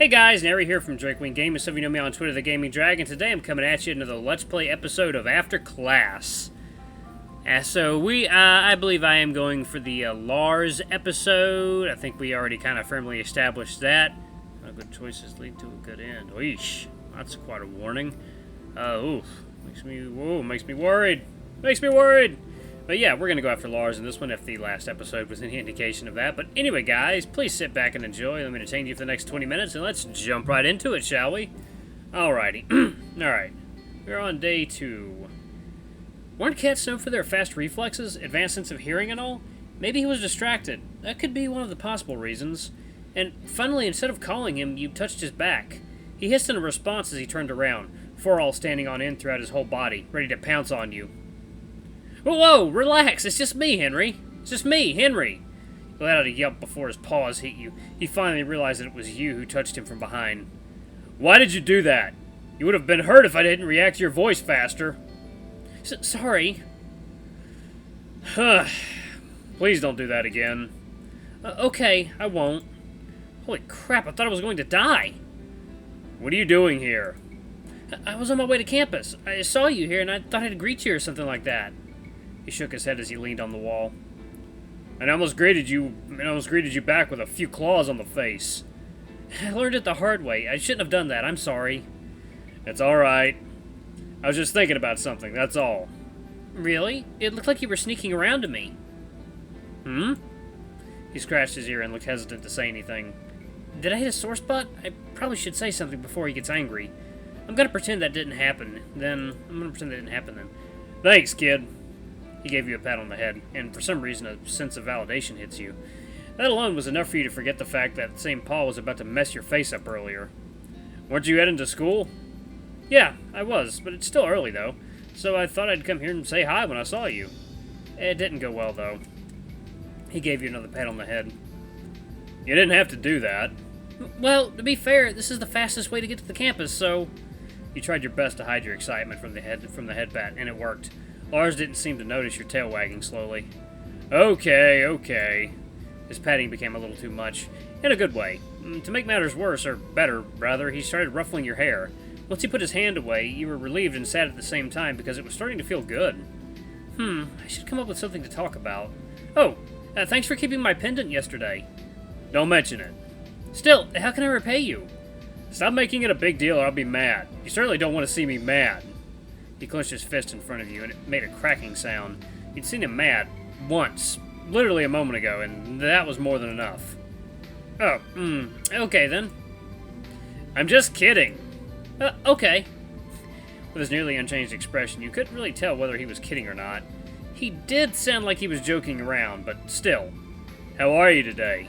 Hey guys, Nary here from Drakewing Gaming. Some of you know me on Twitter, The Gaming Dragon. Today I'm coming at you another Let's Play episode of After Class. I believe I am going for the Lars episode. I think we already kind of firmly established that. Good choices lead to a good end. Oish, that's quite a warning. Makes me worried. Makes me worried. But yeah, we're going to go after Lars in this one if the last episode was any indication of that. But anyway, guys, please sit back and enjoy. Let me entertain you for the next 20 minutes, and let's jump right into it, shall we? Alrighty. Alright. We're on day 2. Weren't cats known for their fast reflexes, advanced sense of hearing and all? Maybe he was distracted. That could be one of the possible reasons. And finally, instead of calling him, you touched his back. He hissed in a response as he turned around, Forall standing on end throughout his whole body, ready to pounce on you. Whoa, relax, it's just me, Henry. It's just me, Henry. He let out a yelp before his paws hit you. He finally realized that it was you who touched him from behind. Why did you do that? You would have been hurt if I didn't react to your voice faster. Sorry. Please don't do that again. Okay, I won't. Holy crap, I thought I was going to die. What are you doing here? I was on my way to campus. I saw you here and I thought I'd greet you or something like that. He shook his head as he leaned on the wall. And I almost greeted you back with a few claws on the face. I learned it the hard way. I shouldn't have done that. I'm sorry. It's alright. I was just thinking about something, that's all. Really? It looked like you were sneaking around to me. Hmm? He scratched his ear and looked hesitant to say anything. Did I hit a sore spot? I probably should say something before he gets angry. I'm gonna pretend that didn't happen. Thanks, kid. He gave you a pat on the head, and for some reason a sense of validation hits you. That alone was enough for you to forget the fact that St. Paul was about to mess your face up earlier. Weren't you heading to school? Yeah, I was, but it's still early, though, so I thought I'd come here and say hi when I saw you. It didn't go well, though. He gave you another pat on the head. You didn't have to do that. Well, to be fair, this is the fastest way to get to the campus, so... You tried your best to hide your excitement from the head pat, and it worked. Lars didn't seem to notice your tail wagging slowly. Okay. His patting became a little too much. In a good way. To make matters worse, or better, rather, he started ruffling your hair. Once he put his hand away, you were relieved and sad at the same time because it was starting to feel good. I should come up with something to talk about. Oh, thanks for keeping my pendant yesterday. Don't mention it. Still, how can I repay you? Stop making it a big deal or I'll be mad. You certainly don't want to see me mad. He clenched his fist in front of you and it made a cracking sound. You'd seen him mad once, literally a moment ago, and that was more than enough. Oh, okay then. I'm just kidding. Okay. With his nearly unchanged expression, you couldn't really tell whether he was kidding or not. He did sound like he was joking around, but still. How are you today?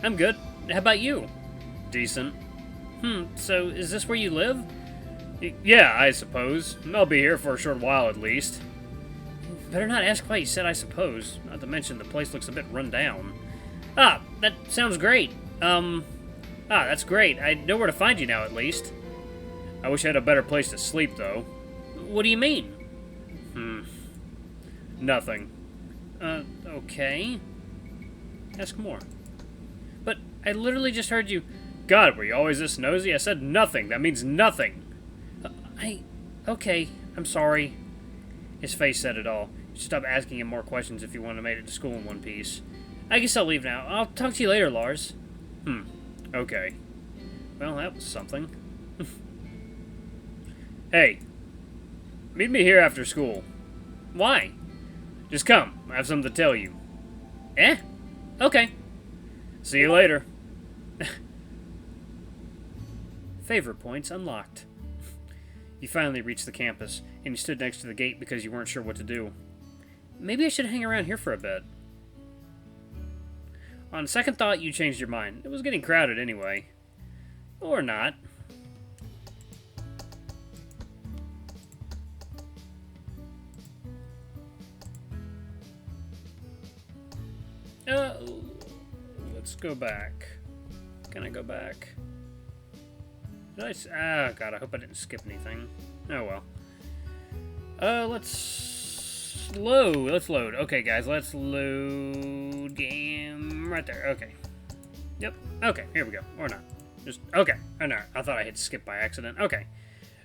I'm good. How about you? Decent. So is this where you live? Yeah, I suppose. I'll be here for a short while at least. Better not ask why you said I suppose. Not to mention the place looks a bit run down. That sounds great. That's great. I know where to find you now at least. I wish I had a better place to sleep, though. What do you mean? Nothing. Okay. Ask more. But I literally just heard you... God, were you always this nosy? I said nothing. That means nothing. Okay, I'm sorry. His face said it all. You should stop asking him more questions if you want to make it to school in one piece. I guess I'll leave now. I'll talk to you later, Lars. Okay. Well, that was something. Hey, meet me here after school. Why? Just come. I have something to tell you. Okay. See you later. Favor points unlocked. You finally reached the campus, and you stood next to the gate because you weren't sure what to do. Maybe I should hang around here for a bit. On second thought, you changed your mind. It was getting crowded anyway. Or not. Let's go back. Can I go back? God, I hope I didn't skip anything. Oh well. Let's load. Okay, guys, let's load game right there. Okay. Yep. Okay, here we go. Or not. Just, okay. I know. I thought I hit skip by accident. Okay.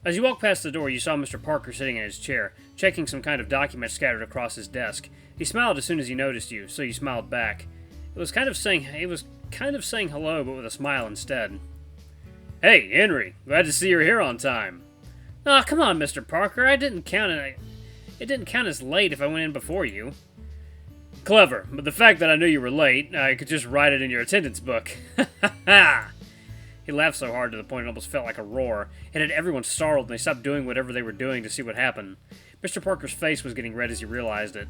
As you walked past the door, you saw Mr. Parker sitting in his chair, checking some kind of document scattered across his desk. He smiled as soon as he noticed you, so you smiled back. It was kind of saying hello, but with a smile instead. Hey, Henry. Glad to see you're here on time. Aw, come on, Mr. Parker. It didn't count as late if I went in before you. Clever, but the fact that I knew you were late, I could just write it in your attendance book. Ha ha! He laughed so hard to the point it almost felt like a roar. It had everyone startled, and they stopped doing whatever they were doing to see what happened. Mr. Parker's face was getting red as he realized it.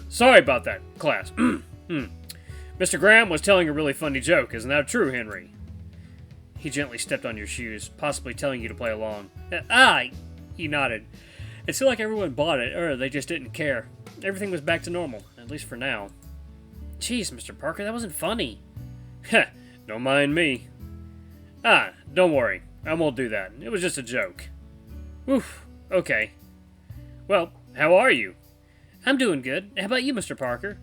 Sorry about that, class. Mr. Graham was telling a really funny joke. Isn't that true, Henry? He gently stepped on your shoes, possibly telling you to play along. He nodded. It seemed like everyone bought it, or they just didn't care. Everything was back to normal, at least for now. Jeez, Mr. Parker, that wasn't funny. Heh, don't mind me. Don't worry. I won't do that. It was just a joke. Oof, okay. Well, how are you? I'm doing good. How about you, Mr. Parker?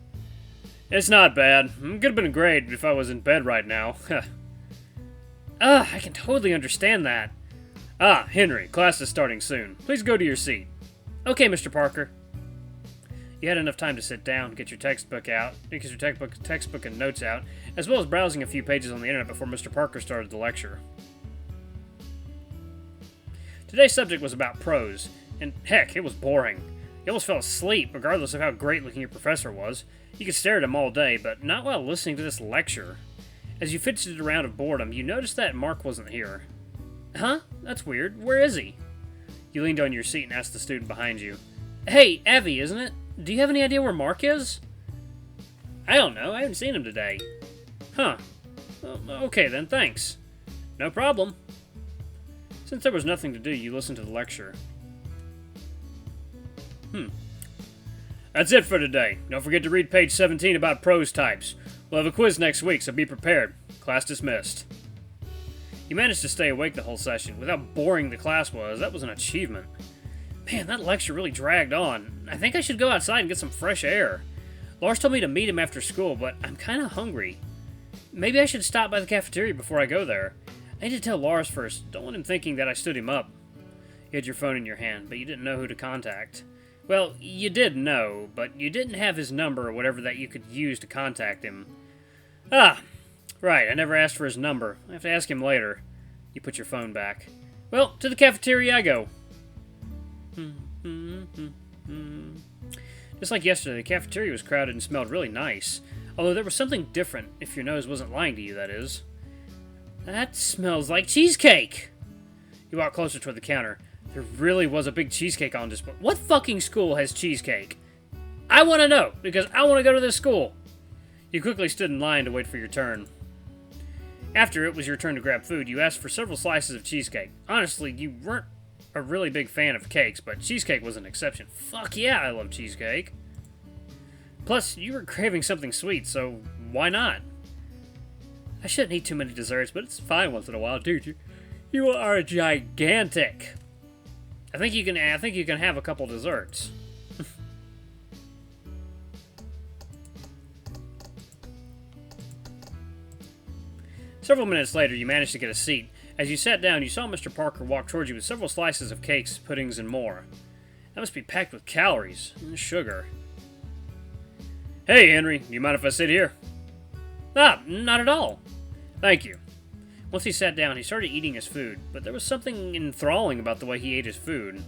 It's not bad. It could have been great if I was in bed right now. I can totally understand that. Henry, class is starting soon. Please go to your seat. Okay, Mr. Parker. You had enough time to sit down, get your textbook and notes out, as well as browsing a few pages on the internet before Mr. Parker started the lecture. Today's subject was about prose, and heck, it was boring. You almost fell asleep, regardless of how great-looking your professor was. You could stare at him all day, but not while listening to this lecture. As you fidgeted around of boredom, you noticed that Mark wasn't here. Huh? That's weird. Where is he? You leaned on your seat and asked the student behind you. Hey, Evie, isn't it? Do you have any idea where Mark is? I don't know. I haven't seen him today. Huh. Okay then, thanks. No problem. Since there was nothing to do, you listened to the lecture. That's it for today. Don't forget to read page 17 about prose types. We'll have a quiz next week, so be prepared. Class dismissed. You managed to stay awake the whole session. With how boring the class was, that was an achievement. Man, that lecture really dragged on. I think I should go outside and get some fresh air. Lars told me to meet him after school, but I'm kind of hungry. Maybe I should stop by the cafeteria before I go there. I need to tell Lars first. Don't want him thinking that I stood him up. You had your phone in your hand, but you didn't know who to contact. Well, you did know, but you didn't have his number or whatever that you could use to contact him. Right, I never asked for his number. I have to ask him later. You put your phone back. Well, to the cafeteria I go. Just like yesterday, the cafeteria was crowded and smelled really nice. Although there was something different, if your nose wasn't lying to you, that is. That smells like cheesecake! You walked closer toward the counter. There really was a big cheesecake on display. What fucking school has cheesecake? I want to know, because I want to go to this school. You quickly stood in line to wait for your turn. After it was your turn to grab food, you asked for several slices of cheesecake. Honestly, you weren't a really big fan of cakes, but cheesecake was an exception. Fuck yeah, I love cheesecake. Plus, you were craving something sweet, so why not? I shouldn't eat too many desserts, but it's fine once in a while, dude. You are gigantic. I think you can have a couple desserts. Several minutes later, you managed to get a seat. As you sat down, you saw Mr. Parker walk towards you with several slices of cakes, puddings, and more. That must be packed with calories and sugar. Hey, Henry, do you mind if I sit here? Not at all. Thank you. Once he sat down, he started eating his food, but there was something enthralling about the way he ate his food.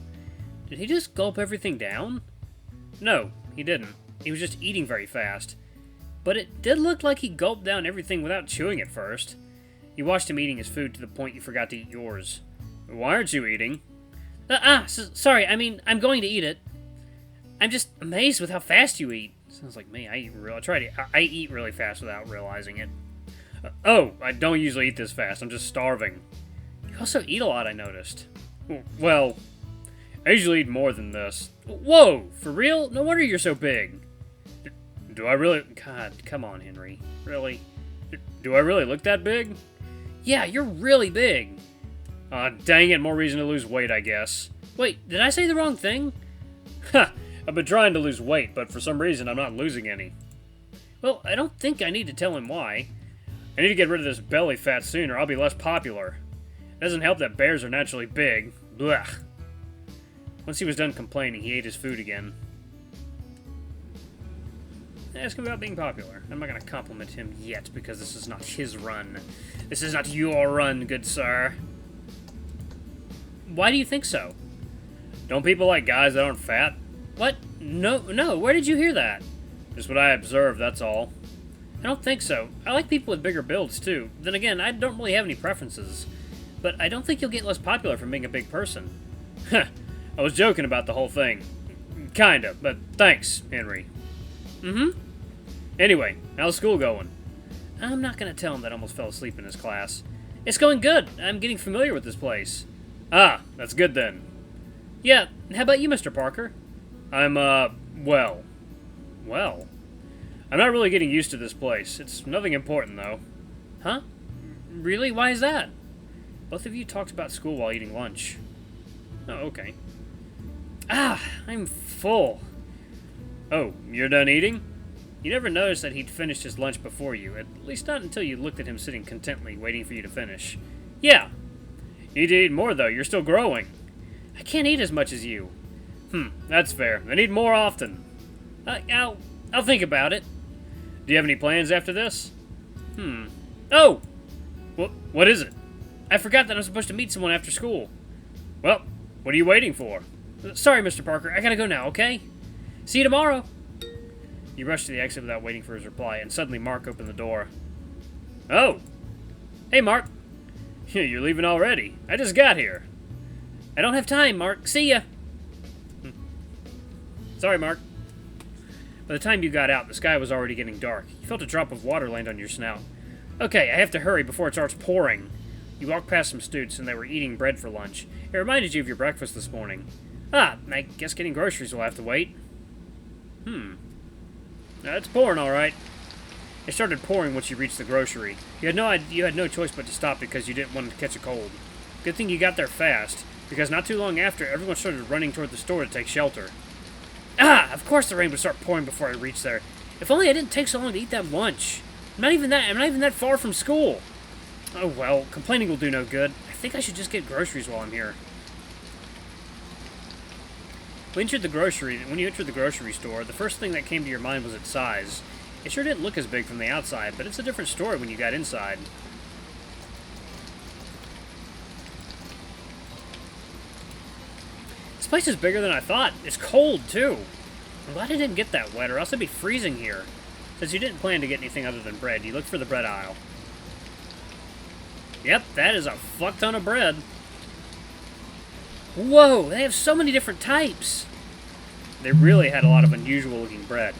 Did he just gulp everything down? No, he didn't. He was just eating very fast. But it did look like he gulped down everything without chewing at first. You watched him eating his food to the point you forgot to eat yours. Why aren't you eating? Sorry, I'm going to eat it. I'm just amazed with how fast you eat. Sounds like me. I eat really fast without realizing it. I don't usually eat this fast. I'm just starving. You also eat a lot, I noticed. Well, I usually eat more than this. Whoa, for real? No wonder you're so big. Do I really? God, come on, Henry. Really? Do I really look that big? Yeah, you're really big. Dang it, more reason to lose weight, I guess. Wait, did I say the wrong thing? I've been trying to lose weight, but for some reason I'm not losing any. Well, I don't think I need to tell him why. I need to get rid of this belly fat soon or I'll be less popular. It doesn't help that bears are naturally big. Blech. Once he was done complaining, he ate his food again. Ask him about being popular. I'm not going to compliment him yet because this is not his run. This is not your run, good sir. Why do you think so? Don't people like guys that aren't fat? What? No, where did you hear that? Just what I observed, that's all. I don't think so. I like people with bigger builds, too. Then again, I don't really have any preferences. But I don't think you'll get less popular from being a big person. Heh, I was joking about the whole thing. Kinda, but thanks, Henry. Mm-hmm. Anyway, how's school going? I'm not gonna tell him that I almost fell asleep in his class. It's going good. I'm getting familiar with this place. Ah, that's good then. Yeah, how about you, Mr. Parker? I'm, well. Well. I'm not really getting used to this place. It's nothing important, though. Huh? Really? Why is that? Both of you talked about school while eating lunch. Oh, okay. Ah, I'm full. Oh, you're done eating? You never noticed that he'd finished his lunch before you, at least not until you looked at him sitting contently, waiting for you to finish. Yeah. You need to eat more, though. You're still growing. I can't eat as much as you. That's fair. I need more often. I'll think about it. Do you have any plans after this? Oh! What is it? I forgot that I'm supposed to meet someone after school. Well, what are you waiting for? Sorry, Mr. Parker. I gotta go now, okay? See you tomorrow. You rushed to the exit without waiting for his reply, and suddenly Mark opened the door. Oh! Hey, Mark. You're leaving already. I just got here. I don't have time, Mark. See ya. Sorry, Mark. By the time you got out, the sky was already getting dark. You felt a drop of water land on your snout. Okay, I have to hurry before it starts pouring. You walked past some students, and they were eating bread for lunch. It reminded you of your breakfast this morning. Ah, I guess getting groceries will have to wait. It's pouring, all right. It started pouring once you reached the grocery. You had no choice but to stop because you didn't want to catch a cold. Good thing you got there fast, because not too long after, everyone started running toward the store to take shelter. Ah, of course the rain would start pouring before I reached there. If only I didn't take so long to eat that lunch. I'm not even that far from school. Oh well, complaining will do no good. I think I should just get groceries while I'm here. When you entered the grocery store, the first thing that came to your mind was its size. It sure didn't look as big from the outside, but it's a different story when you got inside. This place is bigger than I thought. It's cold, too. I'm glad I didn't get that wet, or else I'd be freezing here. Since you didn't plan to get anything other than bread, you looked for the bread aisle. Yep, that is a fuck ton of bread. Whoa, they have so many different types. They really had a lot of unusual looking bread.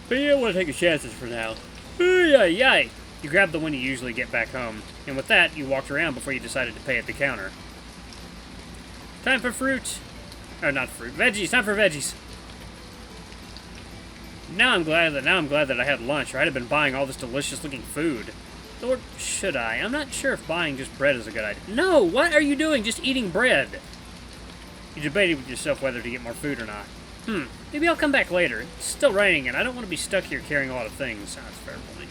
But you don't want to take your chances for now. Yay! You grabbed the one you usually get back home, and with that, you walked around before you decided to pay at the counter. Time for fruit. Or not fruit, veggies. Time for veggies. Now I'm glad that I had lunch, or I'd have been buying all this delicious looking food. Or should I? I'm not sure if buying just bread is a good idea. No, what are you doing just eating bread? You debated with yourself whether to get more food or not. Maybe I'll come back later. It's still raining, and I don't want to be stuck here carrying a lot of things. That's a fair point.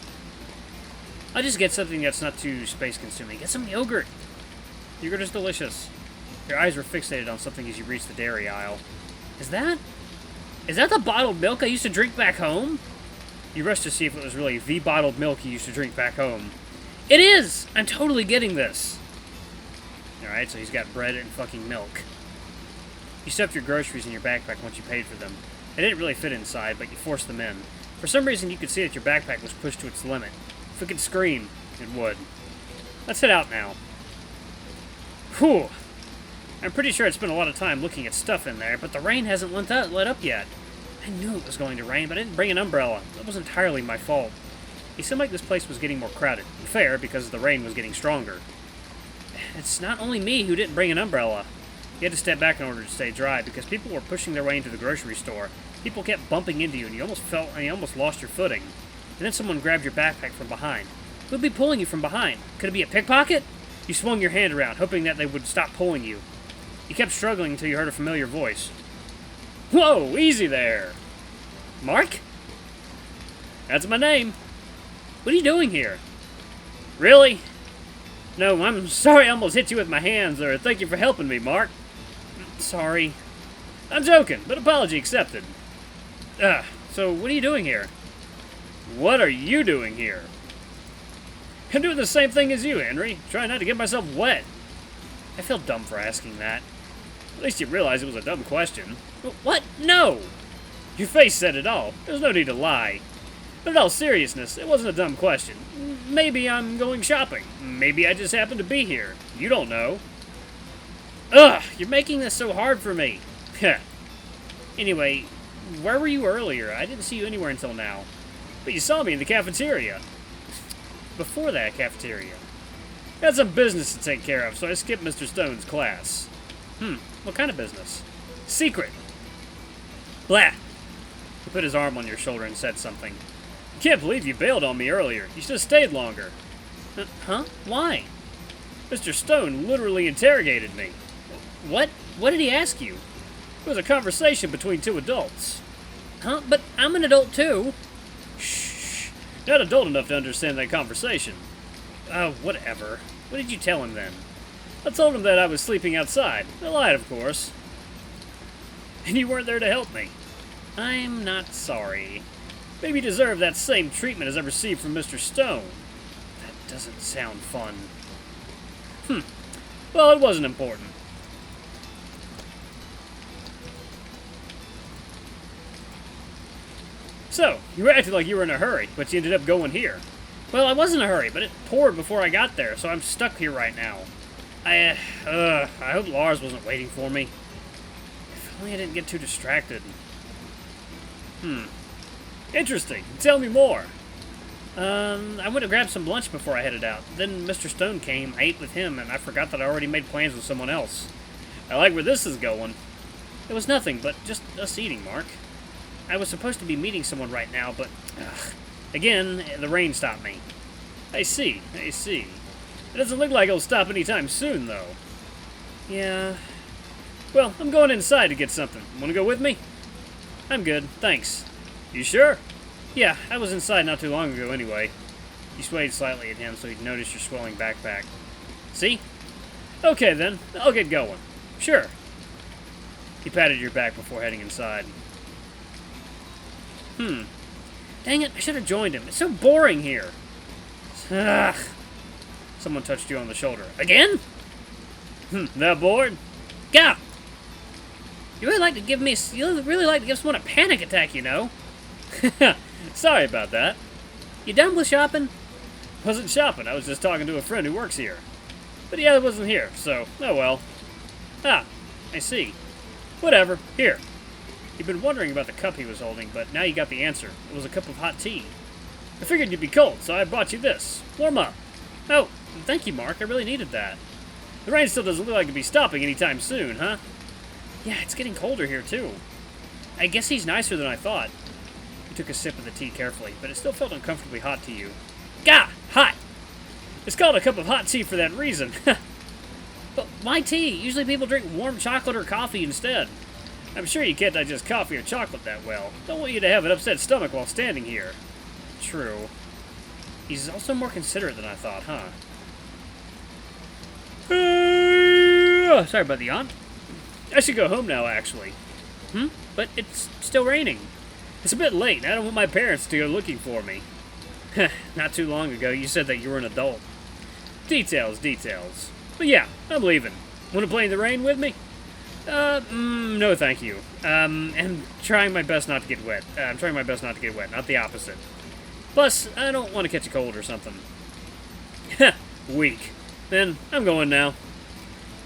I'll just get something that's not too space-consuming. Get some yogurt. Yogurt is delicious. Your eyes were fixated on something as you reached the dairy aisle. Is that the bottled milk I used to drink back home? You rushed to see if it was really the bottled milk you used to drink back home. It is! I'm totally getting this. Alright, so he's got bread and fucking milk. You stuffed your groceries in your backpack once you paid for them. They didn't really fit inside, but you forced them in. For some reason, you could see that your backpack was pushed to its limit. If it could scream, it would. Let's head out now. Whew. I'm pretty sure I'd spent a lot of time looking at stuff in there, but the rain hasn't let up yet. I knew it was going to rain, but I didn't bring an umbrella. That was entirely my fault. It seemed like this place was getting more crowded. Fair, because the rain was getting stronger. It's not only me who didn't bring an umbrella. You had to step back in order to stay dry, because people were pushing their way into the grocery store. People kept bumping into you, and you almost lost your footing. And then someone grabbed your backpack from behind. Who'd be pulling you from behind? Could it be a pickpocket? You swung your hand around, hoping that they would stop pulling you. You kept struggling until you heard a familiar voice. Whoa, easy there! Mark? That's my name. What are you doing here? Really? No, I'm sorry I almost hit you with my hands, or thank you for helping me, Mark. Sorry. I'm joking, but apology accepted. So what are you doing here? What are you doing here? I'm doing the same thing as you, Henry. Trying not to get myself wet. I feel dumb for asking that. At least you realize it was a dumb question. What? No! Your face said it all. There's no need to lie. But in all seriousness, it wasn't a dumb question. Maybe I'm going shopping. Maybe I just happen to be here. You don't know. Ugh! You're making this so hard for me. Anyway, where were you earlier? I didn't see you anywhere until now. But you saw me in the cafeteria. Before that cafeteria. I had some business to take care of, so I skipped Mr. Stone's class. What kind of business? Secret. Blah. He put his arm on your shoulder and said something. I can't believe you bailed on me earlier. You should have stayed longer. Huh? Why? Mr. Stone literally interrogated me. What? What did he ask you? It was a conversation between two adults. Huh? But I'm an adult too. Shh. Not adult enough to understand that conversation. Oh, whatever. What did you tell him then? I told him that I was sleeping outside. I lied, of course. And you weren't there to help me. I'm not sorry. Maybe you deserve that same treatment as I received from Mr. Stone. That doesn't sound fun. Well, it wasn't important. So, you acted like you were in a hurry, but you ended up going here. Well, I was in a hurry, but it poured before I got there, so I'm stuck here right now. I hope Lars wasn't waiting for me. If only I didn't get too distracted. Interesting. Tell me more. I went to grab some lunch before I headed out. Then Mr. Stone came, I ate with him, and I forgot that I already made plans with someone else. I like where this is going. It was nothing, but just us eating, Mark. I was supposed to be meeting someone right now, but, again, the rain stopped me. I see. It doesn't look like it'll stop anytime soon, though. Yeah. Well, I'm going inside to get something. Want to go with me? I'm good, thanks. You sure? Yeah, I was inside not too long ago anyway. You swayed slightly at him so he'd notice your swelling backpack. See? Okay then, I'll get going. Sure. He patted your back before heading inside. Dang it, I should have joined him. It's so boring here. Ugh. Someone touched you on the shoulder. Again? That bored? Gah! You really like to give someone a panic attack, you know. Sorry about that. You done with shopping? Wasn't shopping, I was just talking to a friend who works here. But yeah, I wasn't here, so, oh well. Ah, I see. Whatever, here. You've been wondering about the cup he was holding, but now you got the answer. It was a cup of hot tea. I figured you'd be cold, so I bought you this. Warm up. Oh, thank you, Mark. I really needed that. The rain still doesn't look like it'll be stopping anytime soon, huh? Yeah, it's getting colder here, too. I guess he's nicer than I thought. He took a sip of the tea carefully, but it still felt uncomfortably hot to you. Gah! Hot! It's called a cup of hot tea for that reason. But why tea? Usually people drink warm chocolate or coffee instead. I'm sure you can't digest coffee or chocolate that well. Don't want you to have an upset stomach while standing here. True. He's also more considerate than I thought, huh? Sorry about the yawn. I should go home now, actually. But it's still raining. It's a bit late, and I don't want my parents to go looking for me. Not too long ago, you said that you were an adult. Details. But yeah, I'm leaving. Want to play in the rain with me? No thank you. I'm trying my best not to get wet. Not the opposite. Plus, I don't want to catch a cold or something. Weak. Then, I'm going now.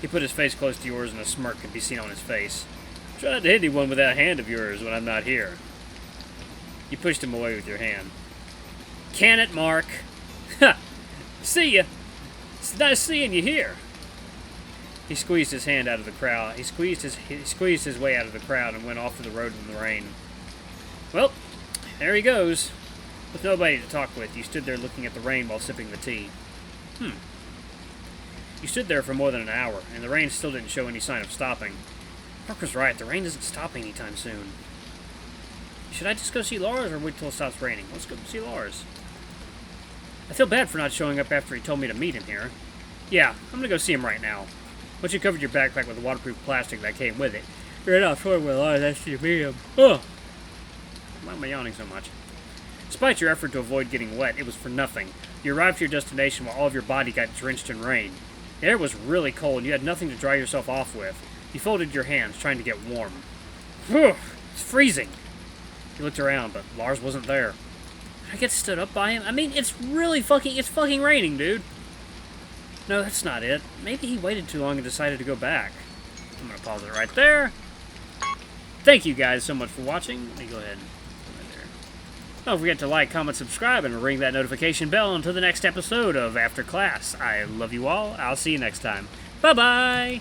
He put his face close to yours and a smirk could be seen on his face. Try not to hit anyone with that hand of yours when I'm not here. You pushed him away with your hand. Can it, Mark? Ha! See ya! It's nice seeing you here. He squeezed his hand out of the crowd. He squeezed his way out of the crowd and went off to the road in the rain. Well, there he goes. With nobody to talk with, you stood there looking at the rain while sipping the tea. You stood there for more than an hour, and the rain still didn't show any sign of stopping. Mark was right, the rain isn't stopping anytime soon. Should I just go see Lars, or wait till it stops raining? Let's go see Lars. I feel bad for not showing up after he told me to meet him here. Yeah, I'm gonna go see him right now. Once you covered your backpack with the waterproof plastic that came with it, you're not sure where Lars asked you to meet him. Ugh! Why am I yawning so much? Despite your effort to avoid getting wet, it was for nothing. You arrived to your destination while all of your body got drenched in rain. The air was really cold and you had nothing to dry yourself off with. You folded your hands, trying to get warm. Whew! It's freezing! You looked around, but Lars wasn't there. Did I get stood up by him? I mean, it's fucking raining, dude. No, that's not it. Maybe he waited too long and decided to go back. I'm gonna pause it right there. Thank you guys so much for watching. Let me go ahead and put it there. Don't forget to like, comment, subscribe, and ring that notification bell until the next episode of After Class. I love you all. I'll see you next time. Bye-bye!